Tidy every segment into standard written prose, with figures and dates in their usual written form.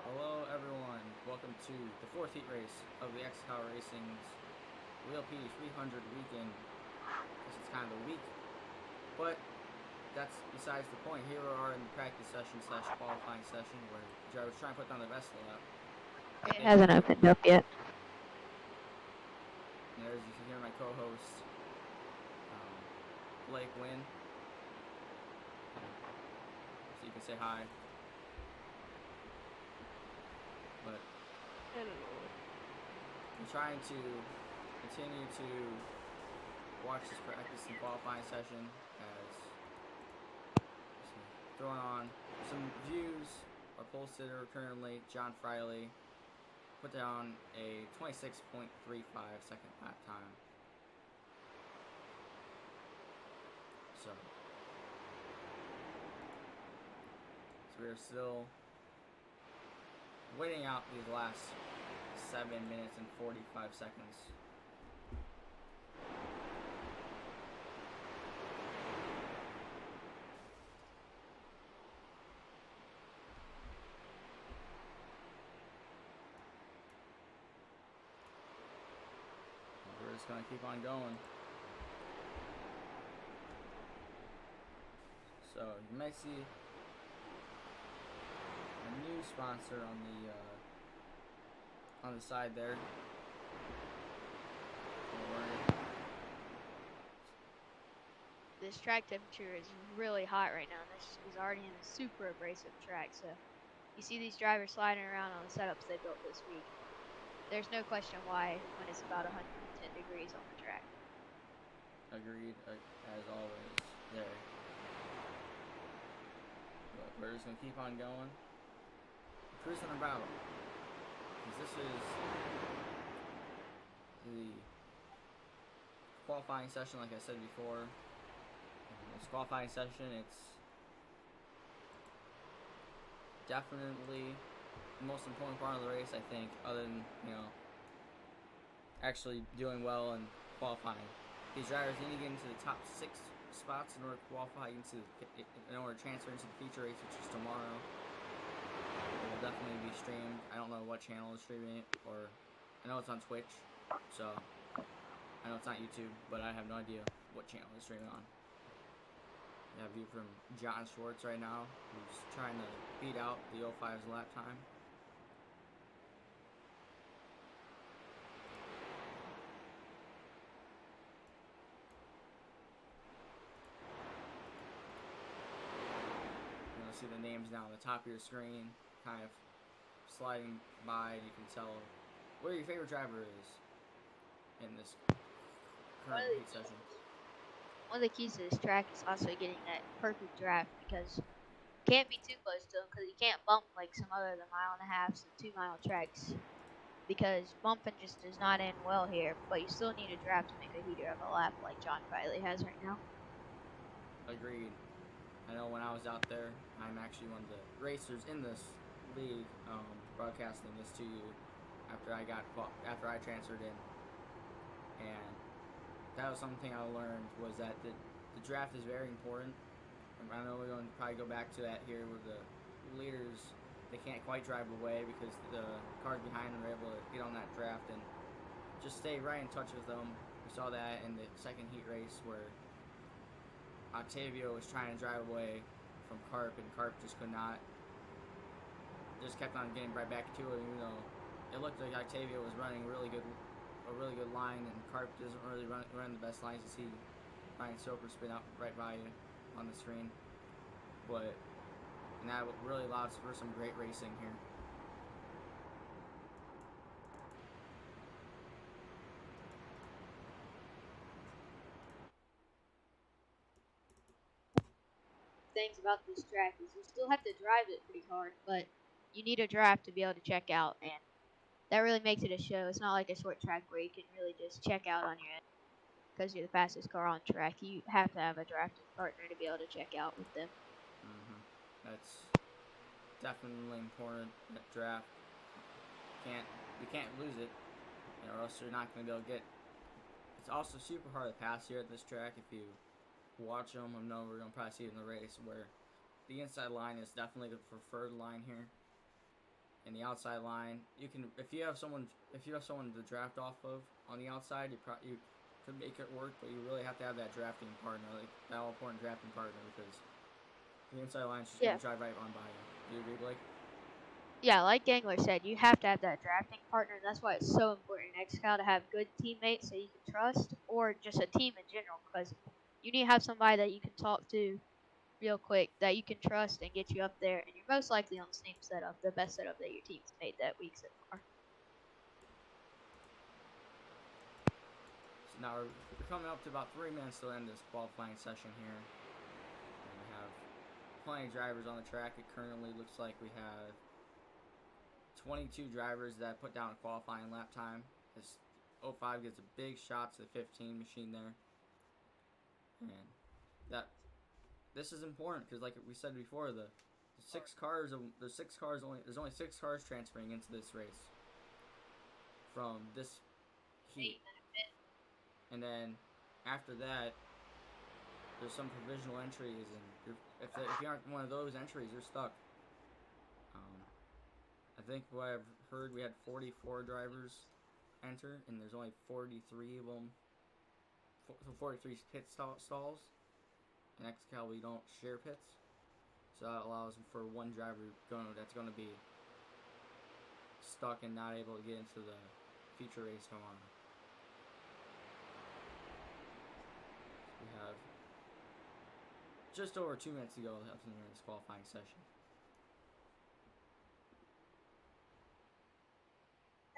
Hello everyone, welcome to the fourth heat race of the Xcal Racing's Wheel P 300 weekend. This is kind of the week, but that's besides the point. Here we are in the practice session slash qualifying session where the drivers trying to put down the best lap. It hasn't opened up yet. And there's, you can hear my co-host, Blake Wynn. So you can say hi. But I'm trying to continue to watch this practice and qualifying session as throwing on some views. Our pole sitter currently, John Friley, put down a 26.35 second lap time. So we are still waiting out these last 7 minutes and 45 seconds. We're just gonna keep on going. So you may see a new sponsor on the side there. This track temperature is really hot right now. This is already in a super abrasive track, so you see these drivers sliding around on the setups they built this week. There's no question why when it's about 110 degrees on the track. Agreed, as always, there. But we're just gonna keep on going. Cruising about. Because this is the qualifying session, like I said before. This qualifying session, it's definitely the most important part of the race, I think, other than, actually doing well and qualifying. These drivers need to get into the top 6 spots in order to qualify in order to transfer into the feature race, which is tomorrow. It will definitely be streamed. I don't know what channel is streaming it, or I know it's on Twitch, so I know it's not YouTube, but I have no idea what channel it's streaming on. We have a view from John Schwartz right now, who's trying to beat out the 05's lap time. You'll see the names now on the top of your screen, kind of sliding by, and you can tell where your favorite driver is in this current heat session. One of the keys to this track is also getting that perfect draft, because you can't be too close to them because you can't bump like some other than 1.5 and 2 mile tracks, because bumping just does not end well here, but you still need a draft to make a heater of a lap like John Riley has right now. Agreed. I know when I was out there, I'm actually one of the racers in this league, broadcasting this to you after I transferred in, and that was something I learned, was that the draft is very important. I know we're going to probably go back to that here with the leaders. They can't quite drive away because the cars behind them are able to get on that draft and just stay right in touch with them. We saw that in the second heat race where Octavio was trying to drive away from Carp, and Carp just could not. Just kept on getting right back to it, even though it looked like Octavio was running a really good line, and Carp doesn't really run the best lines. You see Ryan Soper spin out right by you on the screen, and that really allows for some great racing here. Things about this track is you still have to drive it pretty hard, but you need a draft to be able to check out, and that really makes it a show. It's not like a short track where you can really just check out on your end because you're the fastest car on track. You have to have a drafting partner to be able to check out with them. That's definitely important. That draft, you can't lose it, or else you're not going to be able to get. It's also super hard to pass here at this track. If you watch them, I know we're going to probably see it in the race, where the inside line is definitely the preferred line here. and the outside line. You can if you have someone to draft off of on the outside, you could make it work, but you really have to have that drafting partner, like that all important drafting partner, because the inside line's just Yeah. gonna drive right on by you. Do you agree, Blake? Yeah, like Gangler said, you have to have that drafting partner, and that's why it's so important in Xcal to have good teammates that you can trust, or just a team in general, because you need to have somebody that you can talk to real quick, that you can trust and get you up there, and you're most likely on the same setup, the best setup that your team's made that week so far. So now we're coming up to about 3 minutes to end this qualifying session here. And we have plenty of drivers on the track. It currently looks like we have 22 drivers that put down a qualifying lap time. This 05 gets a big shot to the 15 machine there. And that this is important because, like we said before, the there's only 6 cars transferring into this race from this heat, and then after that, there's some provisional entries, and if you aren't one of those entries, you're stuck. I think what I've heard, we had 44 drivers enter, and there's only 43 of them. 43 pit stalls. In Xcal, we don't share pits, so that allows for one driver that's going to be stuck and not able to get into the future race tomorrow. We have just over 2 minutes to go left in this qualifying session.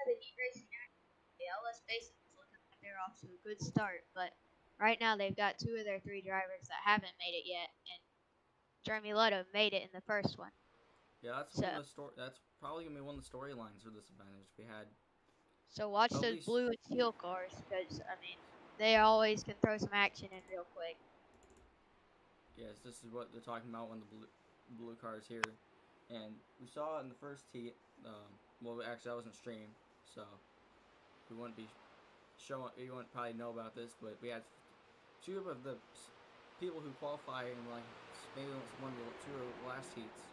The heat racing, the LS Basic is looking like they're off to a good start, but right now they've got 2 of their 3 drivers that haven't made it yet, and Jeremy Lotto made it in the first one. Yeah, that's one of the That's probably gonna be one of the storylines for this event. Is we had. So watch those blue and teal cars, because I mean, they always can throw some action in real quick. Yes, this is what they're talking about when the blue car is here, and we saw it in the first heat. Well, actually, that wasn't streamed, so we wouldn't be showing. You wouldn't probably know about this, but we had 2 of the people who qualify in like maybe one of the 2 of the last heats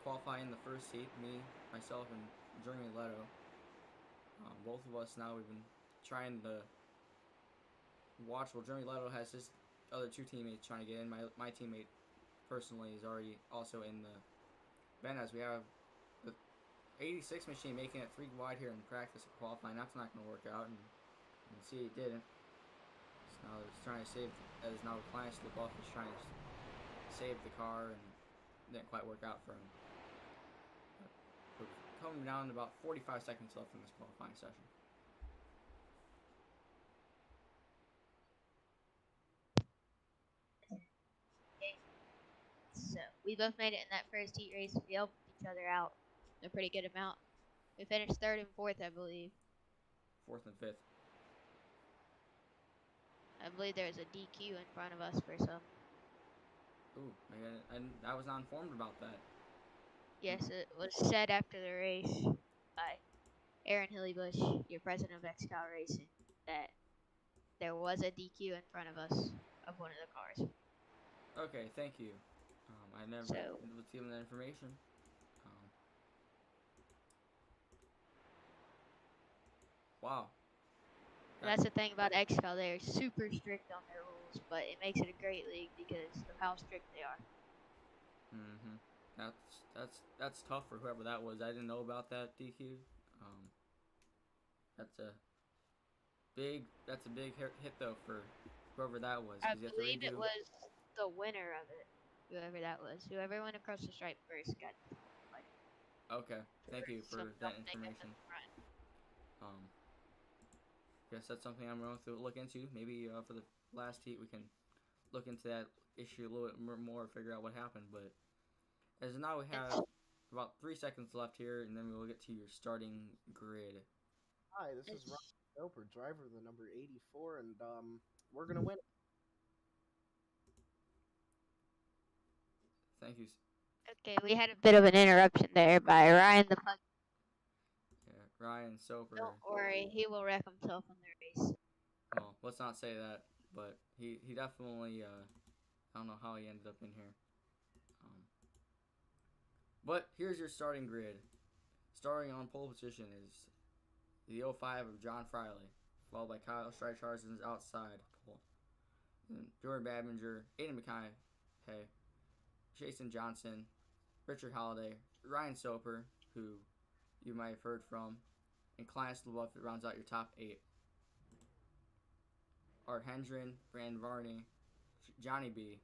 qualify in the first heat. Me, myself, and Jeremy Leto. Both of us now we've been trying to watch. Well, Jeremy Leto has his other 2 teammates trying to get in. My teammate personally is already also in the event, as we have the 86 machine making it 3 wide here in practice and qualifying. That's not going to work out, and you can see it didn't. So now he's trying to save, as now Clients look off, he's trying to save the car, and it didn't quite work out for him. But we're coming down to about 45 seconds left in this qualifying session. So we both made it in that first heat race. We helped each other out a pretty good amount. We finished 3rd and 4th, I believe. 4th and 5th. I believe there was a DQ in front of us for some. Ooh, I was not informed about that. Yes, it was said after the race by Aaron Hillybush, your president of Xcal Racing, that there was a DQ in front of us of one of the cars. Okay, thank you. I never was given that information. Wow. That's the thing about Xcal. They're super strict on their rules, but it makes it a great league because of how strict they are. That's tough for whoever that was. I didn't know about that DQ. That's a big hit though for whoever that was. I believe it was the winner of it. Whoever that was, whoever went across the stripe first got. Okay, thank you for that information. Guess that's something I'm going to look into. Maybe for the last heat we can look into that issue a little bit more, figure out what happened. But as of now we have about 3 seconds left here, and then we'll get to your starting grid. Hi, this is Ryan Soper, driver of the number 84, and we're gonna win. Thank you. Okay, we had a bit of an interruption there by Ryan the Pug. Yeah, Ryan Soper. Don't worry, he will wreck himself on the race. Well, let's not say that, but he definitely, I don't know how he ended up in here. But here's your starting grid. Starting on pole position is the 05 of John Friley, followed by Kyle Streicharzens outside pole. And Jordan Babinger, Aiden McConaughey, Jason Johnson, Richard Holiday, Ryan Soper, who you might have heard from, and Clarence LaBeouf rounds out your top 8. Art Hendren, Brandon Varney, Johnny B,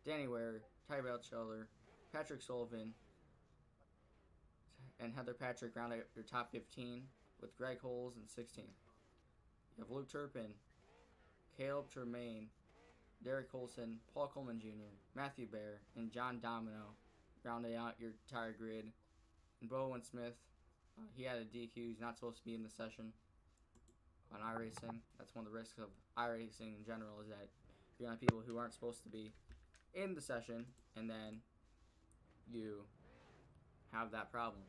Danny Ware, Ty Batchelder, Patrick Sullivan, and Heather Patrick round out your top 15 with Greg Holes in 16. You have Luke Turpin, Caleb Tremaine, Derek Colson, Paul Coleman Jr., Matthew Bear, and John Domino rounding out your tire grid. And Bowen Smith, he had a DQ. He's not supposed to be in the session on iRacing. That's one of the risks of iRacing in general, is that you're gonna have people who aren't supposed to be in the session, and then you have that problem.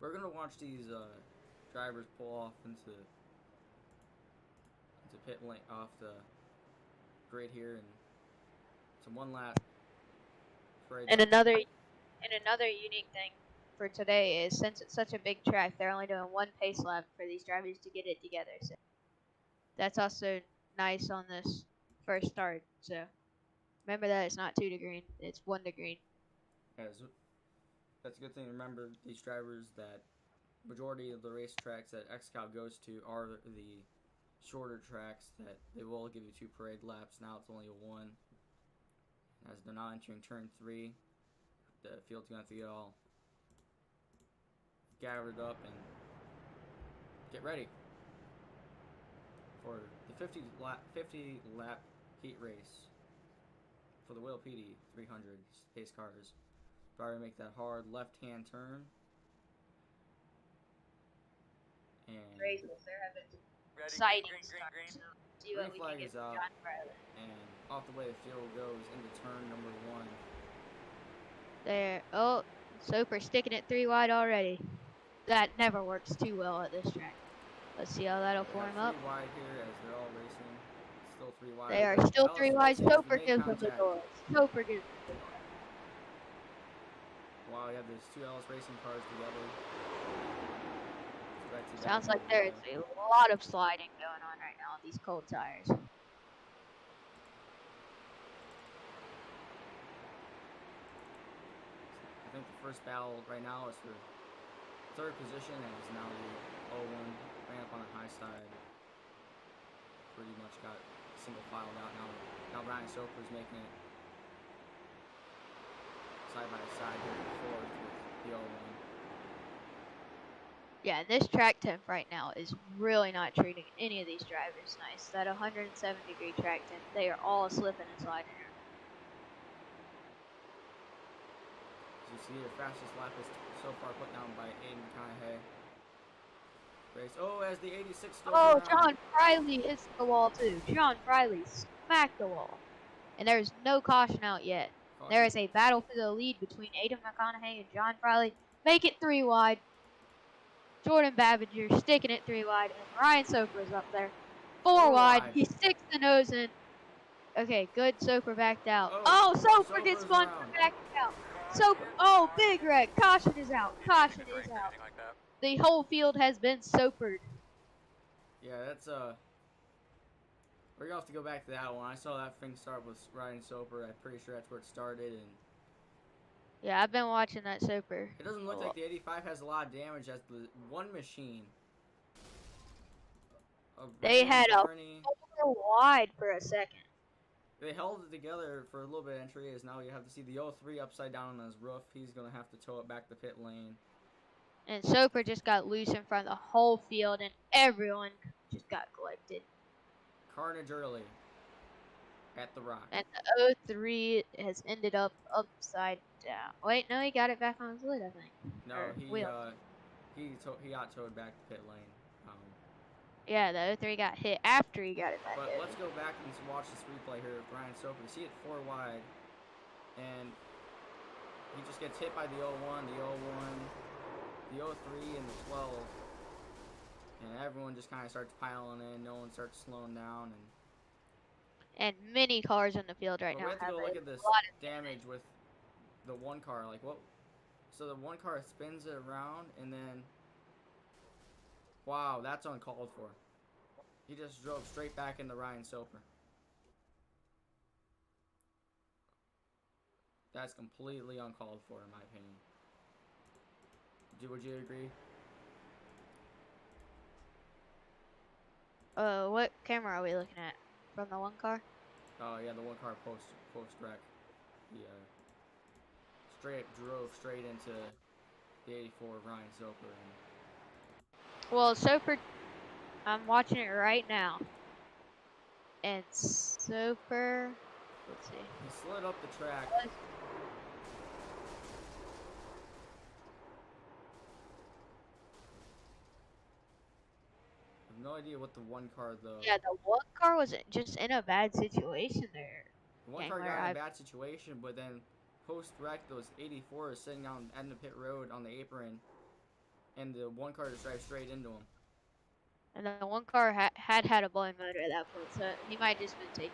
We're gonna watch these drivers pull off into pit lane off the grid here, and it's a one lap parade. And another unique thing for today is, since it's such a big track, they're only doing one pace lap for these drivers to get it together. So that's also nice on this first start. So remember that it's not 2 to green, it's 1 to green. Yeah, that's a good thing to remember. These drivers, that majority of the racetracks that Xcal goes to are the shorter tracks, that they will give you 2 parade laps. Now it's only a 1. As they're now entering turn 3, the field's going to have to get all gathered up and get ready for the 50 lap heat race for the Will Petey 300 pace cars. Driver make that hard left-hand turn, and Exciting start. So see what green we flag can get is from out, John Friley. and off the way the field goes into turn number 1. There. Oh, Soper sticking it 3 wide already. That never works too well at this track. Let's see how that'll form up. 3 wide here as they're all racing. Still 3 wide. They are still 3 wide. Soper gives them the contact. door. Soper gives them the door. Wow, you have these 2 Ellis racing cars together. Sounds like there's a lot of sliding going on right now on these cold tires. I think the first battle right now is for 3rd position, and it's now the 01 ran up on the high side. Pretty much got single filed out now. Now Ryan Soper is making it side by side here in 4th with the 01. Yeah, this track temp right now is really not treating any of these drivers nice. That 107-degree track temp, they are all slipping and sliding. As you see, the fastest lap is so far put down by Aiden McConaughey. Oh, as the 86 goes Oh, down. John Friley hits the wall too. John Friley smacked the wall. And there's no caution out yet. Caution. There is a battle for the lead between Aiden McConaughey and John Friley. Make it 3 wide. Jordan Babinger sticking it 3 wide. And Ryan Soper is up there. 4 wide. He sticks the nose in. Okay, good. Soper backed out. Oh, Soper gets one for backing out. Soper. Oh, big wreck. Caution is out. Caution is out. The whole field has been sopered. Yeah, that's we're gonna have to go back to that one. I saw that thing start with Ryan Soper. I'm pretty sure that's where it started, and yeah, I've been watching that Soper. It doesn't look like the 85 has a lot of damage as the one machine. They had a 4 wide for a second. They held it together for a little bit of entry, as now you have to see the 03 upside down on his roof. He's gonna have to tow it back to pit lane. And Soper just got loose in front of the whole field, and everyone just got collected. Carnage early at the rock. And the 03 has ended up upside down. Wait, no, he got it back on his lid, I think. No, he got towed back to pit lane. Yeah, the 03 got hit after he got it back. But let's go back and watch this replay here of Ryan Soper. You see it 4 wide, and he just gets hit by the 01, the 01, the 03, and the 12. And everyone just kind of starts piling in. No one starts slowing down. And many cars in the field right now we have to have go a look at this lot of damage with the one car. Like what? So the one car spins it around, and then Wow, that's uncalled for. He just drove straight back into Ryan Soper. That's completely uncalled for, in my opinion. Would you agree? What camera are we looking at? From the one car? Oh yeah, the one car post wreck. He drove straight into the 84 of Ryan Soper. Well, Soper, I'm watching it right now. And Soper, let's see. He slid up the track. I have no idea what the one car though. Yeah, the one car was just in a bad situation there. The one car got in a bad situation, but then post wreck, those 84 is sitting on end of pit road on the apron, and the one car just drives straight into him. And the one car had a blown motor at that point, so he might just been taking.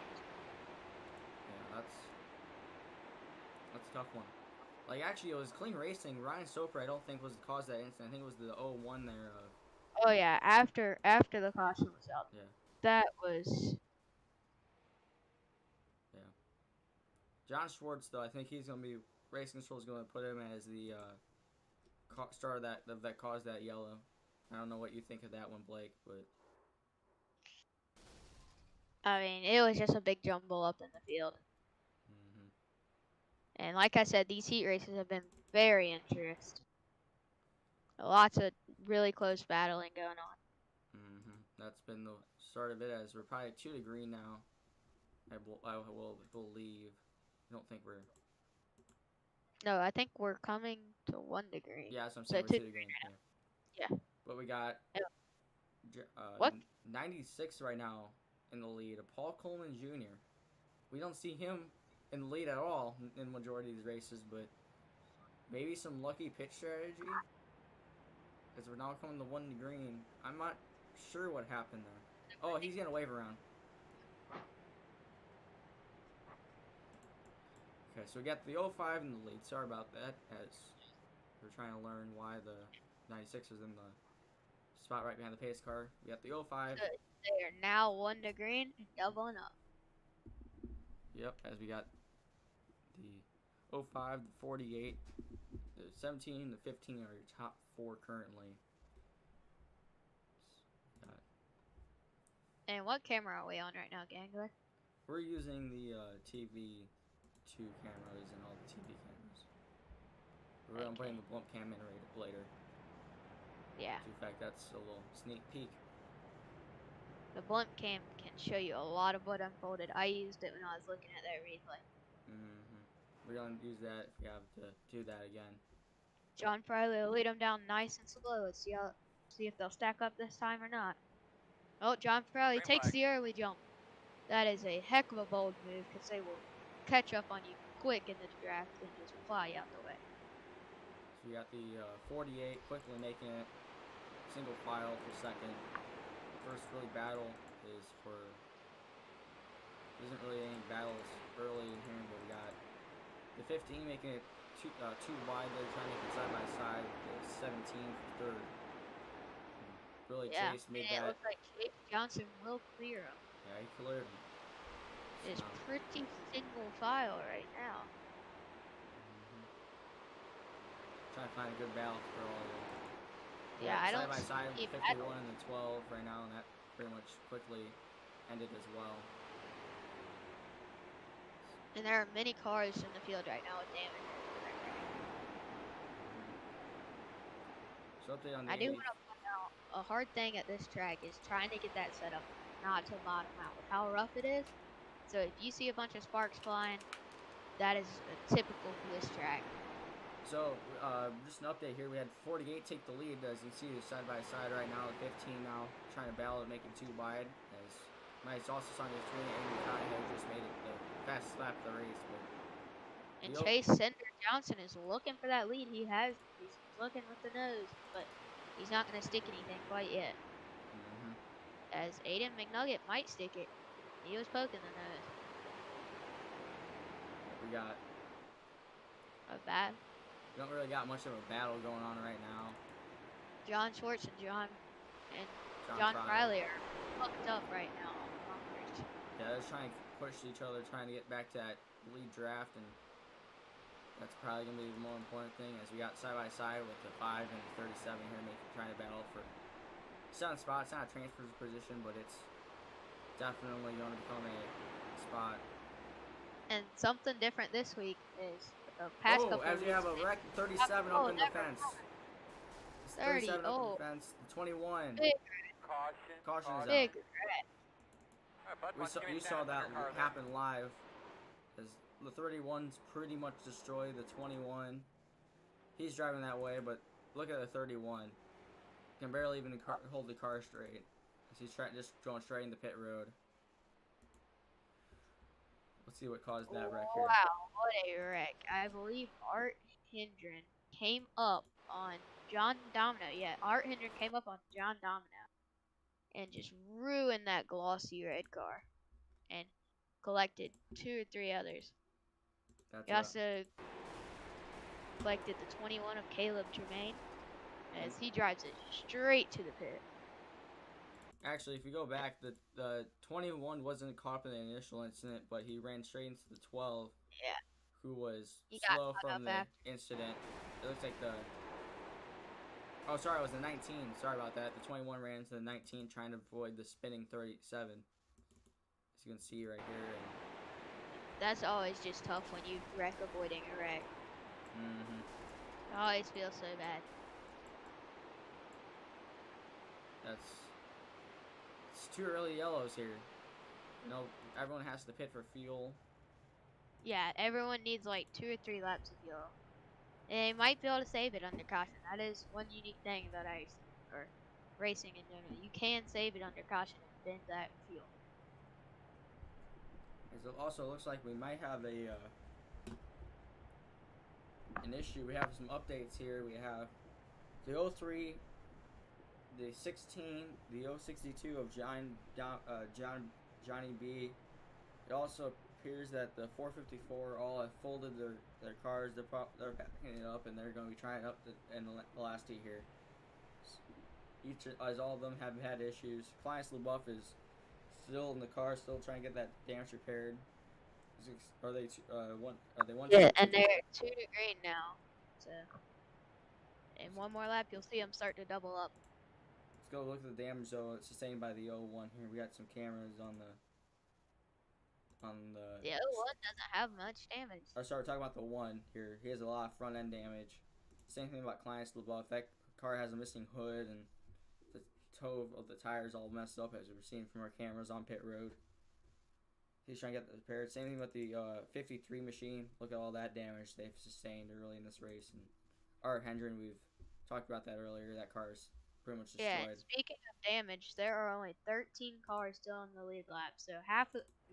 Yeah, that's a tough one. Like actually, it was clean racing. Ryan Soper, I don't think was the cause of that incident. I think it was the 01 there. Oh yeah, after the caution was out. Yeah. That was. Yeah. John Schwartz, though, I think he's gonna be Racing Control is gonna put him as the star that caused that yellow. I don't know what you think of that one, Blake, but I mean, it was just a big jumble up in the field. Mm-hmm. And like I said, these heat races have been very interesting. Lots of really close battling going on. Mm-hmm. That's been the start of it, as we're probably 2 to green now. I will believe. I don't think we're. No, I think we're coming to 1 degree. Yeah, that's what I'm saying. We're 2 to green. Yeah. But we got what? 96 right now in the lead. Paul Coleman Jr. We don't see him in the lead at all in the majority of these races, but maybe some lucky pitch strategy. Because we're now coming to 1 to green. I'm not sure what happened there. Oh, he's going to wave around. Okay, so we got the 05 in the lead. Sorry about that, as we're trying to learn why the 96 is in the spot right behind the pace car. We got the 05. They are now 1 to green and doubling up. Yep, as we got the 05, the 48, the 17, the 15 are your top 4 currently. And what camera are we on right now, Gangler? We're using the TV2 cameras and all the TV cameras. We're going to put the bump cam in later. Yeah. In fact, that's a little sneak peek. The blimp cam can show you a lot of what unfolded. I used it when I was looking at that replay. Mm-hmm. We're going to use that if we have to do that again. John Farley will lead them down nice and slow. Let's see if they'll stack up this time or not. Oh, John Farley takes the early jump. That is a heck of a bold move because they will catch up on you quick in the draft and just fly out the way. So we got the 48 quickly making it single file for second. First really battle is for. There isn't really any battles early in here, but we got the 15 making it too wide there, trying to make it side by side with the 17 for third. Really, Chase made that. It looks like Chase Johnson will clear him. Yeah, he cleared him. It's pretty single file right now. Trying to find a good balance for all of them. Yeah, I don't side by side see 51 and the 12 right now, and that pretty much quickly ended as well. And there are many cars in the field right now with damage. So update on the I do want to point out a hard thing at this track is trying to get that set up not to bottom out with how rough it is. So if you see a bunch of sparks flying, that is typical for this track. So just an update here. We had 48 take the lead, as you see, side by side right now. 15 now trying to battle it, making too wide. As nice also saw his 28 Amy Cottonhead just made it the fastest lap of the race. But and Chase Cinder Johnson is looking for that lead. He's looking with the nose, but he's not going to stick anything quite yet. As Aiden McNugget might stick it. He was poking the nose. We got a bat. We don't really got much of a battle going on right now. John Schwartz and John and John John Crowley are fucked up right now on the bumpers. Yeah, they're trying to push each other, trying to get back to that lead draft, and that's probably going to be the more important thing as we got side by side with the 5 and the 37 here, trying to battle for 7 spots. It's not a transfer position, but it's definitely going to become a spot. And something different this week is the past couple as weeks. we have a wreck 37 up in the fence. 30. 37 up in the fence. 21. Big Caution is big out. We saw that happen live. As the 31's pretty much destroyed the 21. He's driving that way, but look at the 31. Can barely even hold the car straight. As he's just going straight into pit road. Let's see what caused that wreck here. Wow, what a wreck. I believe Art Hendren came up on John Domino. Yeah, Art Hendren came up on John Domino and just ruined that glossy red car and collected 2 or 3 others. He also collected the 21 of Caleb Tremaine as he drives it straight to the pit. Actually, if you go back, the 21 wasn't caught up in the initial incident, but he ran straight into the 12. Yeah. Who was He slow from the incident. It looks like the... Oh, sorry, it was the 19. Sorry about that. The 21 ran into the 19 trying to avoid the spinning 37. As you can see right here. And that's always just tough when you wreck avoiding a wreck. Mm-hmm. I always feel so bad. It's too early yellows here. You know, everyone has to pit for fuel. Yeah, everyone needs like 2 or 3 laps of fuel. And they might be able to save it under caution. That is one unique thing about racing in general. You can save it under caution and bend that fuel. It also looks like we might have an issue. We have some updates here. We have the 03, the 16, the 062 of Johnny B. It also appears that the 454 all have folded their cars. They're packing it up, and they're going to be trying it up in the last heat here. As all of them have had issues. Clients LaBeouf is still in the car, still trying to get that damage repaired. Are they one? Yeah, and they're 2 to green now. So, in one more lap, you'll see them start to double up. Let's go look at the damage though. It's sustained by the 01 here. We got some cameras on the. The 01 doesn't have much damage. I started talking about the 1 here. He has a lot of front end damage. Same thing about Clients LaBeouf. That car has a missing hood and the toe of the tires all messed up as we're seeing from our cameras on pit road. He's trying to get that repaired. Same thing with the 53 machine. Look at all that damage they've sustained early in this race. And Art Hendren, we've talked about that earlier. That car's pretty much destroyed. Yeah, speaking of damage, there are only 13 cars still in the lead lap. So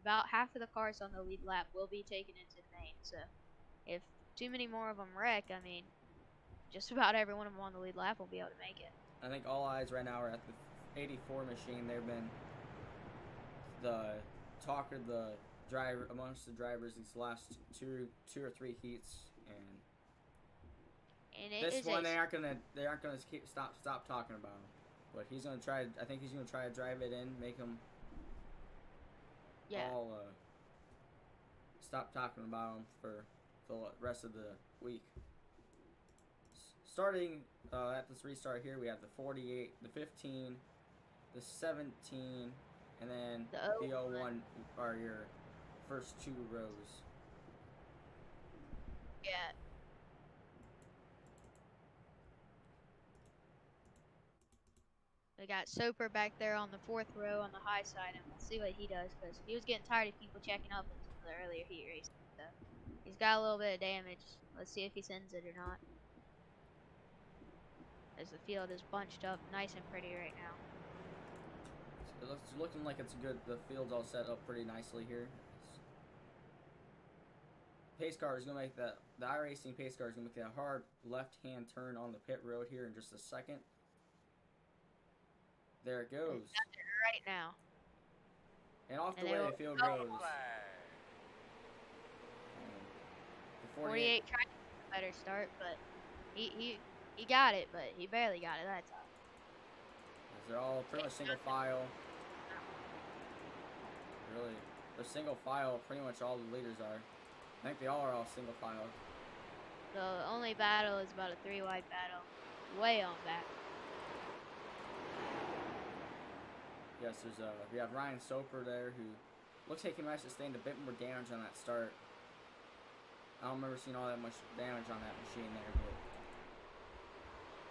about half of the cars on the lead lap will be taken into the main. So if too many more of them wreck, I mean, just about every one of them on the lead lap will be able to make it. I think all eyes right now are at the 84 machine. They've been the talk of the driver amongst the drivers these last two or three heats, and this one they aren't gonna stop talking about him. But he's gonna try. I think he's gonna try to drive it in, make them all stop talking about him for the rest of the week. Starting at this restart here, we have the 48, the 15, the 17, and then the 01 are your first 2 rows. Yeah. We got Soper back there on the 4th row on the high side, and we'll see what he does, because he was getting tired of people checking up in some of the earlier heat races. So he's got a little bit of damage. Let's see if he sends it or not. As the field is bunched up nice and pretty right now. It's looking like it's good. The field's all set up pretty nicely here. Pace car is going to make the iRacing pace car is going to make that hard left-hand turn on the pit road here in just a second. There it goes. Right now. And off the way the field goes. 48 tried to get a better start, but he got it, but he barely got it that time. They're all pretty much single file. Really, they're single file. Pretty much all the leaders are. I think they are all single file. The only battle is about a 3-wide battle. Way on back. Yes, we have Ryan Soper there, who looks like he might have sustained a bit more damage on that start. I don't remember seeing all that much damage on that machine there, but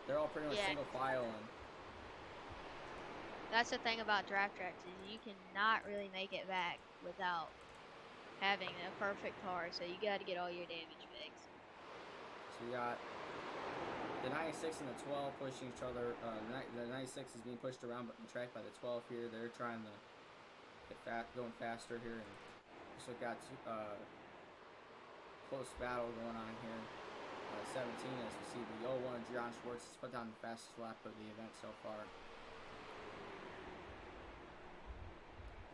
they're all pretty much single file. And that's the thing about draft tracks is you cannot really make it back without having a perfect car. So you got to get all your damage fixed. So we got the 96 and the 12 pushing each other. The 96 is being pushed around the track by the 12 here. They're trying to get going faster here, and just got close battle going on here. 17, as we see the 01 John Schwartz has put down the fastest lap of the event so far.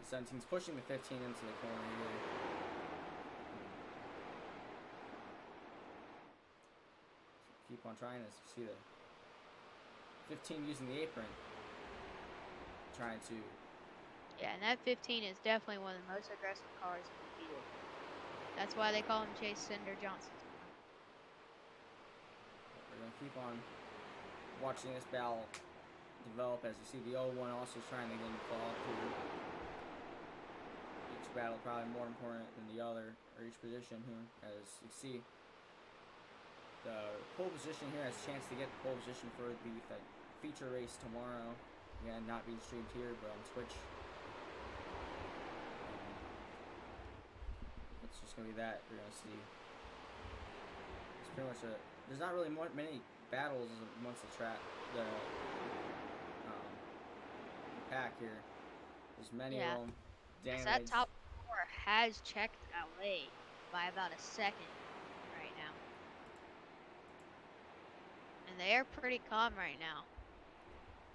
The 17's pushing the 15 into the corner here. Keep on trying as you see the 15 using the apron. Trying to... Yeah, and that 15 is definitely one of the most aggressive cars in the field. That's why they call him Chase Cinder Johnson. We're going to keep on watching this battle develop as you see the 01 also trying to get in the fall through. Each battle probably more important than the other, or each position here. As you see, the pole position here has a chance to get the pole position for the feature race tomorrow. Again, not being streamed here, but on Twitch. It's just going to be that you're going to see. It's pretty much there's not really many battles amongst the pack here. There's many of them. Yes, that top 4 has checked LA by about a second right now. And they are pretty calm right now.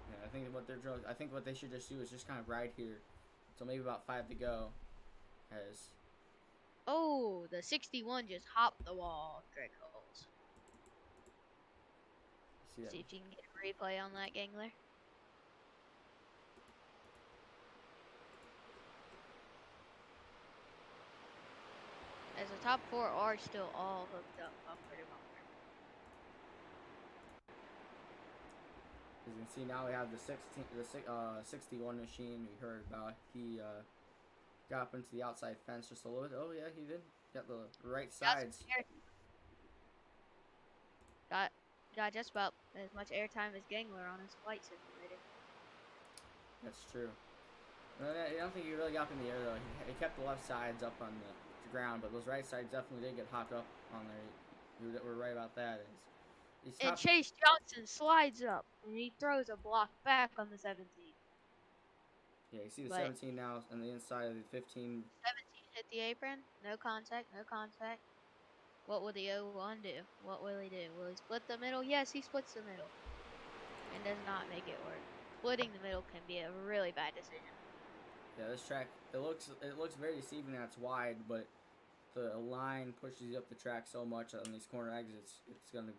Yeah, I think what they should just do is just kind of ride here until maybe about 5 to go. Oh, the 61 just hopped the wall, Greg Holes. See if you can get a replay on that, Gangler. As the top 4 are still all hooked up bumper to bumper. As you can see now we have the 61 machine we heard about. He got up into the outside fence just a little bit. Oh yeah, he did. Got the right sides. Got just about as much airtime as Gangler on his flight simulator. That's true. I don't think he really got up in the air though. He kept the left sides up on the ground, but those right sides definitely did get hopped up on there. We're right about that. And Chase Johnson slides up and he throws a block back on the 17. Yeah, you see the 17 now on the inside of the 15. 17 hit the apron. No contact, no contact. What will the 01 do? What will he do? Will he split the middle? Yes, he splits the middle. And does not make it work. Splitting the middle can be a really bad decision. Yeah, this track, it looks very deceiving that it's wide, but the line pushes you up the track so much on these corner exits, it's a hard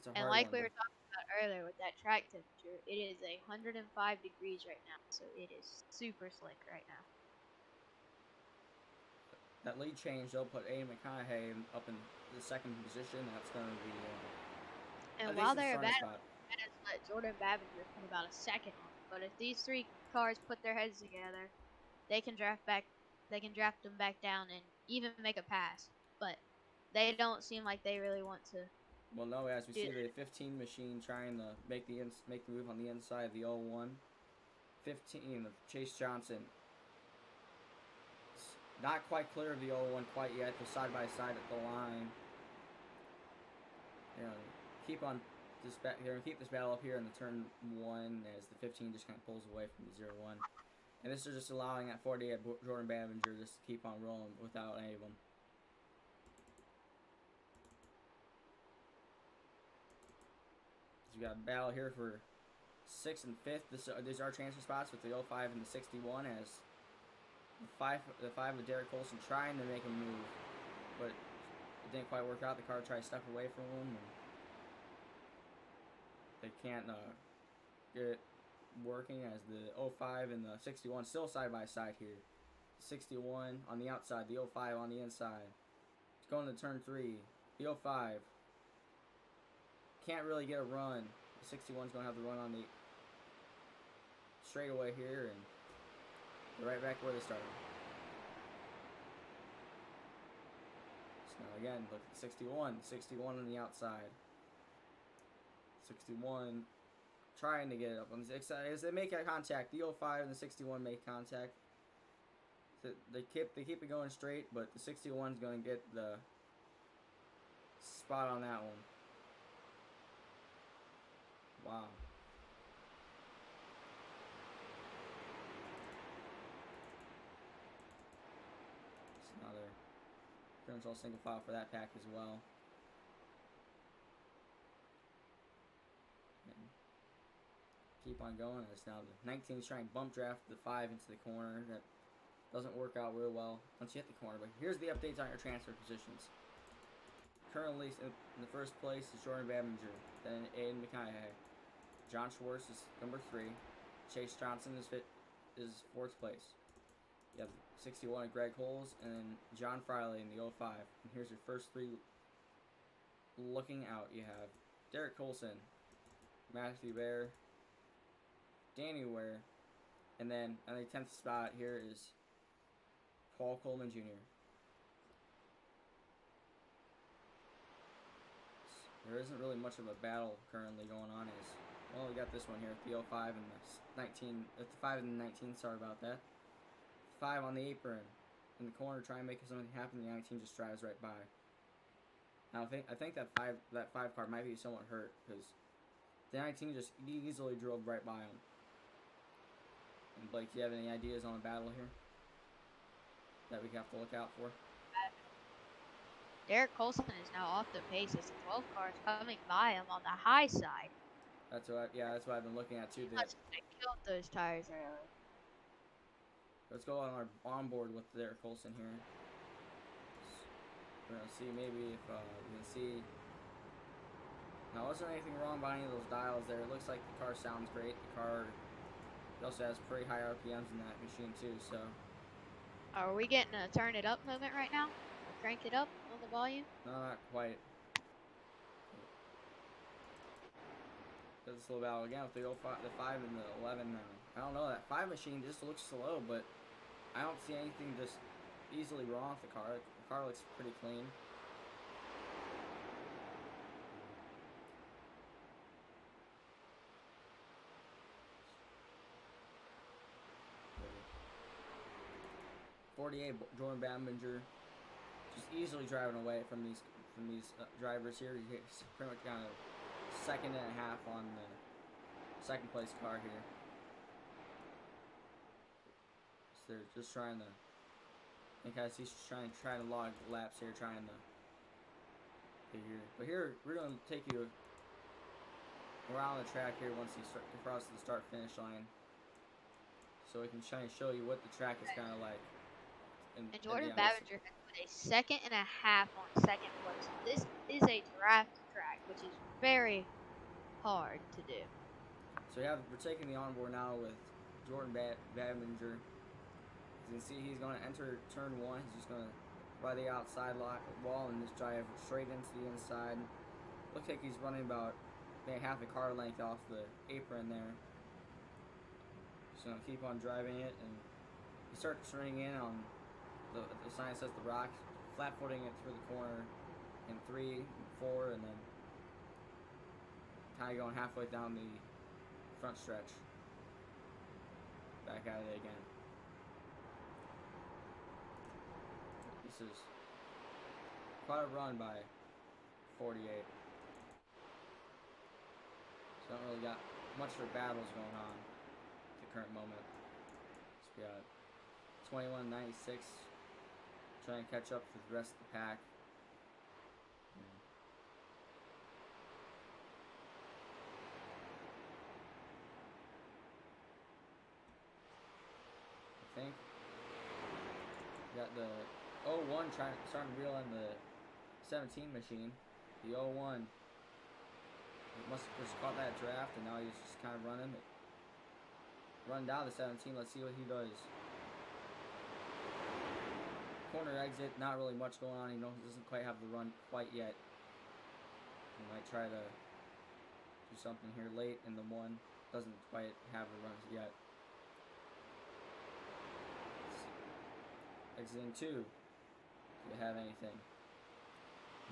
one. And like we were talking about earlier with that track temperature, it is 105 degrees right now, so it is super slick right now. That lead change, they'll put Aiden McConaughey up in the second position. That's going to be. And while they're battling, that has let Jordan Babinger put about a second on. But if these 3 cars put their heads together, they can draft them back down and even make a pass. But they don't seem like they really want to. Well, no, as we see the 15 machine trying to make the move on the inside of the 01. 15 of Chase Johnson. Not quite clear of the 01 quite yet. They're side by side at the line. Keep this battle up here in the turn 1 as the 15 just kind of pulls away from the 01. And this is just allowing that 48 Jordan Babinger just to keep on rolling without any of them. So we got a battle here for 6th and 5th. These are transfer spots with the 05 and the 61 as the 5 with Derek Colson trying to make a move, but it didn't quite work out. The car tried to step away from him, and they can't get working as the 05 and the 61 still side by side here. 61 on the outside, the 05 on the inside. It's going to turn 3. The 05 can't really get a run. The 61's going to have to run on the straightaway here, and they're right back where they started. So now again, look at 61. 61 on the outside. 61 trying to get it up on the side. As they make that contact, the 05 and the 61 make contact. They keep it going straight, but the 61's going to get the spot on that one. Wow. It's another control single file for that pack as well. And keep on going as now the 19's trying to bump draft the 5 into the corner. That doesn't work out real well once you hit the corner. But here's the updates on your transfer positions. Currently in the first place is Jordan Babinger, then Aiden McConaughey. John Schwartz is number 3. Chase Johnson is 4th place. You have 61 Greg Holes, and then John Friley in the 05. And here's your first 3 looking out. You have Derek Colson, Matthew Bear, Danny Ware, and then on the 10th spot here is Paul Coleman Jr. There isn't really much of a battle currently going on. Well, we got this one here at the 05 and the 19. At the 5 and the 19. Sorry about that. 5 on the apron in the corner, trying to make something happen. The 19 just drives right by. Now I think that 5 car might be somewhat hurt because the 19 just easily drove right by him. And Blake, do you have any ideas on the battle here that we have to look out for? Derek Colson is now off the pace as the 12 car is coming by him on the high side. That's what I've been looking at too. They killed those tires early. Let's go on our onboard with Derek Colson here. We're gonna see maybe if we can see. Now, wasn't anything wrong by any of those dials there? It looks like the car sounds great. The car also has pretty high RPMs in that machine too. So, are we getting a turn it up moment right now? Crank it up on the volume? no, not quite. This little battle again with the 05, the 5 and the 11 now. I don't know, that 5 machine just looks slow, but I don't see anything just easily wrong with the car. The car looks pretty clean. .48 Jordan Bambinger just easily driving away from these drivers here. He's pretty much got a second and a half on the second place car here. So they're just trying to. I think I see he's trying to log laps here, trying to figure. But here we're going to take you around the track here once you cross the start finish line, so we can try and show you what the track is kind of like. And Jordan Babinger has put a second and a half on second place. This is a draft track, which is very hard to do. So we're taking the onboard now with Jordan Babinger. As you can see, he's going to enter turn 1. He's just going to ride the outside wall and just drive straight into the inside. Looks like he's running about maybe half a car length off the apron there. Just going to keep on driving it, and he starts turning in on the sign says the rock, flat footing it through the corner in 3, 4, and then kind of going halfway down the front stretch. Back at it again. This is quite a run by 48. So don't really got much for battles going on at the current moment. So we got 21.96 trying to catch up to the rest of the pack. I think we got the 01 starting to reel in the 17 machine. The 01 must have just caught that draft, and now he's just kind of running it. run down the 17. Let's see what he does. Corner exit, not really much going on. He doesn't quite have the run quite yet. He might try to do something here late in the one. Doesn't quite have the runs yet. Exiting 2. Do you have anything?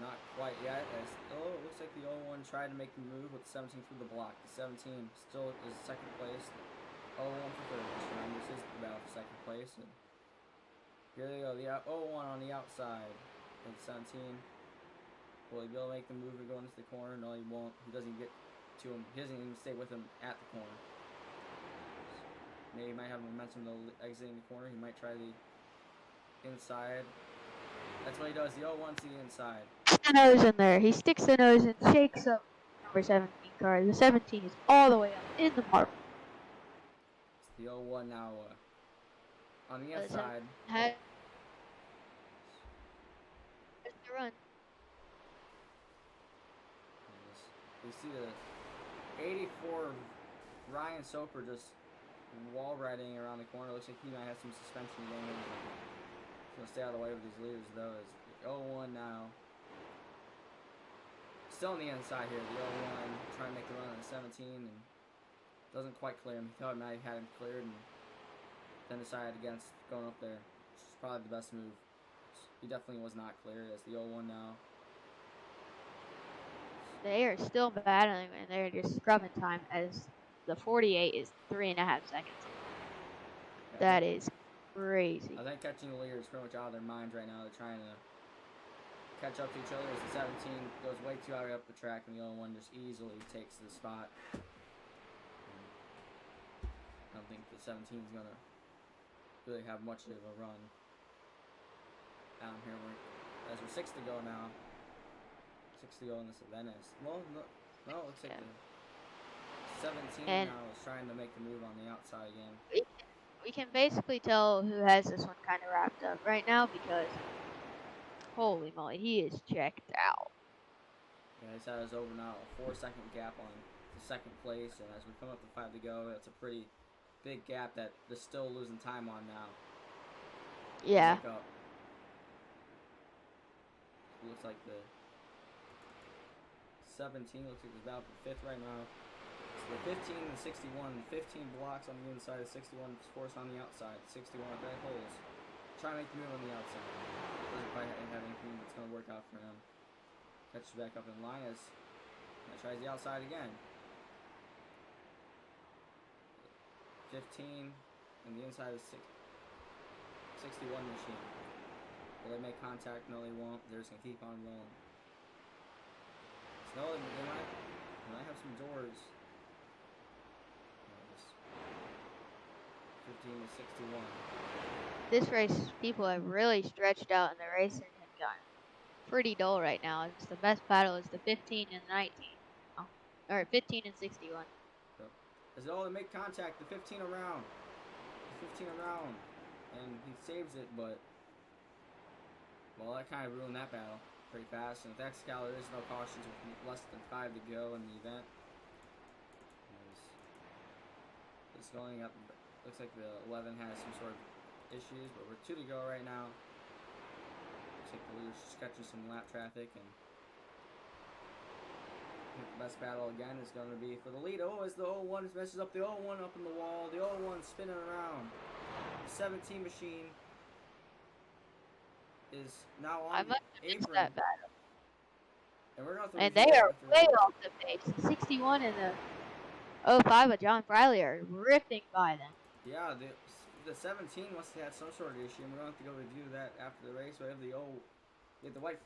Not quite yet. As it looks like the 01 tried to make the move with the 17 through the block. The 17 still is second place. 01 for third. This is the battle for second place. And here they go. The 01 on the outside. And 17. Will he be able to make the move and go into the corner? No, he won't. He doesn't get to him. He doesn't even stay with him at the corner. Maybe he might have momentum to exiting the corner. He might try the inside. That's what he does. The 01 to the inside. The nose in there. He sticks the nose and shakes up number 17 card. The 17 is all the way up in the mark. It's the 01 now on the inside. Has the run. We see the 84 Ryan Soper just wall riding around the corner. Looks like he might have some suspension damage. He's going to stay out of the way with these leaders though. As the 01 now. Still on the inside here. The 01 trying to make the run on the 17 and doesn't quite clear him. He thought he might have had him cleared and then decided against going up there. Which is probably the best move. He definitely was not cleared as the 01 now. They are still battling and they're just scrubbing time as the 48 is 3.5 seconds. Yeah, that is crazy. I think catching the leader is pretty much out of their minds right now. They're trying to catch up to each other as the 17 goes way too high up the track and the other one just easily takes the spot. I don't think the 17 is going to really have much of a run. Down here, as we're 6 to go now. 6 to go in this event. Well, no, it looks like the 17 and now is trying to make the move on the outside again. We can basically tell who has this one kind of wrapped up right now because, holy moly, he is checked out. Yeah, he's had us over now a 4-second gap on the second place, and as we come up to 5 to go, that's a pretty big gap that they're still losing time on now. Yeah. Looks like the 17 looks like it's about for 5th right now. So the 15 and 61, 15 blocks on the inside, 61 forced on the outside, 61 at red holes. Try to make the move on the outside. Doesn't quite have anything that's going to work out for him. Catches back up in line as tries the outside again. 15 and the inside is 61 machine. Will they make contact? No, they won't. They're just going to keep on rolling. So they might have some doors. 15 to 61. This race, people have really stretched out in the racing and gotten pretty dull right now. It's the best battle is the 15 and 19. Oh, or 15 and 61. So, as they make contact, the 15 around. The 15 around. And he saves it, but well, that kind of ruined that battle pretty fast. And with Xcal, there is no cautions with less than 5 to go in the event. It's going up. Looks like the 11 has some sort of issues, but we're 2 to go right now. Looks like the leader's just catching some lap traffic, and I think the best battle again is going to be for the lead. Oh, as the 01 messes up the 01 up in the wall, the 01 spinning around. The 17 machine is now on the apron. That battle. And we're going to and they are way off the pace. The 61 and the 05 of John Friley are ripping by them. Yeah, the 17 must have had some sort of issue, and we're going to have to go review that after the race. We have the white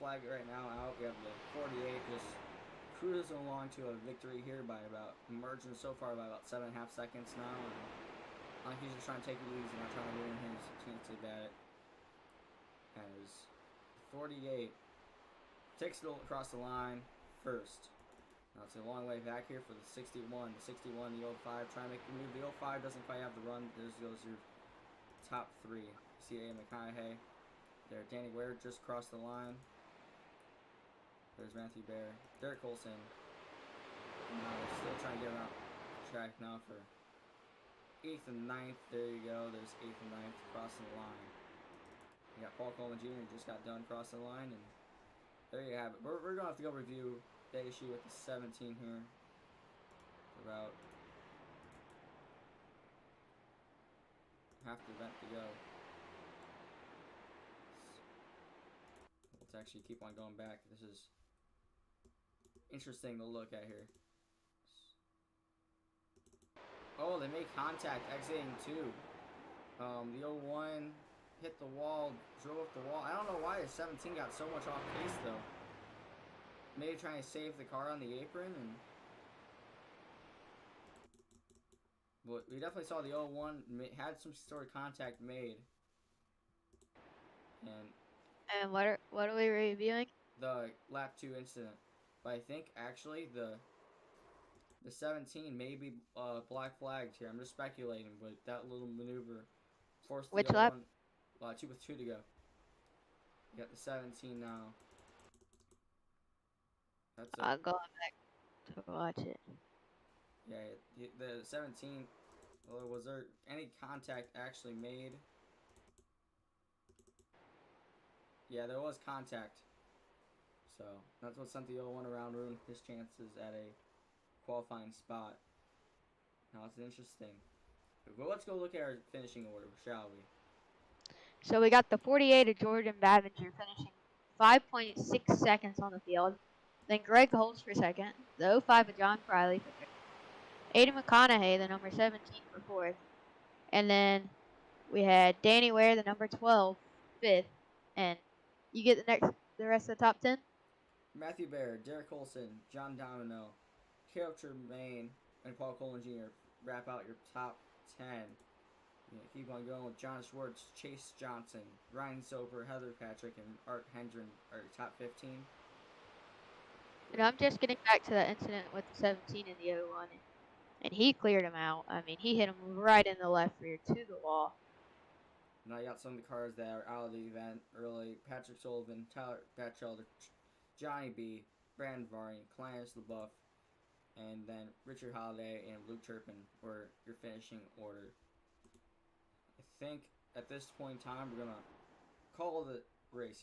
flag right now out. We have the 48 just cruising along to a victory here by about emerging so far by about 7.5 seconds now. And he's just trying to take it easy, not trying to ruin his chances at it. As 48 takes it across the line first. Now it's a long way back here for the 61. The 61, the 05 trying to make the move. The 05 doesn't quite have the run. There goes your top 3. C.A. McConaughey. There, Danny Ware just crossed the line. There's Matthew Bear. Derek Colson. Now we're still trying to get around track now for 8th and ninth. There you go. There's 8th and ninth crossing the line. You got Paul Coleman Jr. just got done crossing the line, and there you have it. We're going to have to go review the issue with the 17 here. About half the event to go. Let's actually keep on going back. This is interesting to look at here. Oh, they made contact exiting too. The 01 hit the wall, drove up the wall. I don't know why the 17 got so much off pace though. Maybe trying to save the car on the apron, and but we definitely saw the 01 had some sort of contact made. And what are we reviewing? The lap 2 incident. But I think actually the 17 may be black flagged here. I'm just speculating, but that little maneuver forced Which the lap? 01 2 with 2 to go. You got the 17 now. That's it. I'm going back to watch it. Yeah, the 17. Was there any contact actually made? Yeah, there was contact. So that's what sent the 01 around, ruined his chances at a qualifying spot. Now it's interesting. Well, let's go look at our finishing order, shall we? So we got the 48 of Jordan Babinger finishing 5.6 seconds on the field. Then Greg Holtz for second. The 05 of John Friley for third. Aiden McConaughey, the number 17 for fourth. And then we had Danny Ware, the number 12, fifth. And you get the rest of the top 10? Matthew Baird, Derek Olson, John Domino, Caleb Tremaine, and Paul Coleman Jr. wrap out your top 10. Keep on going with John Schwartz, Chase Johnson, Ryan Soper, Heather Patrick, and Art Hendren are top 15. And I'm just getting back to that incident with the 17 and the 01. And he cleared him out. I mean, he hit him right in the left rear to the wall. Now you got some of the cars that are out of the event early. Patrick Sullivan, Tyler Batchelder, Johnny B, Brandon Varney, Clarence LeBuff, and then Richard Holiday and Luke Turpin were your finishing order. I think at this point in time we're going to call the race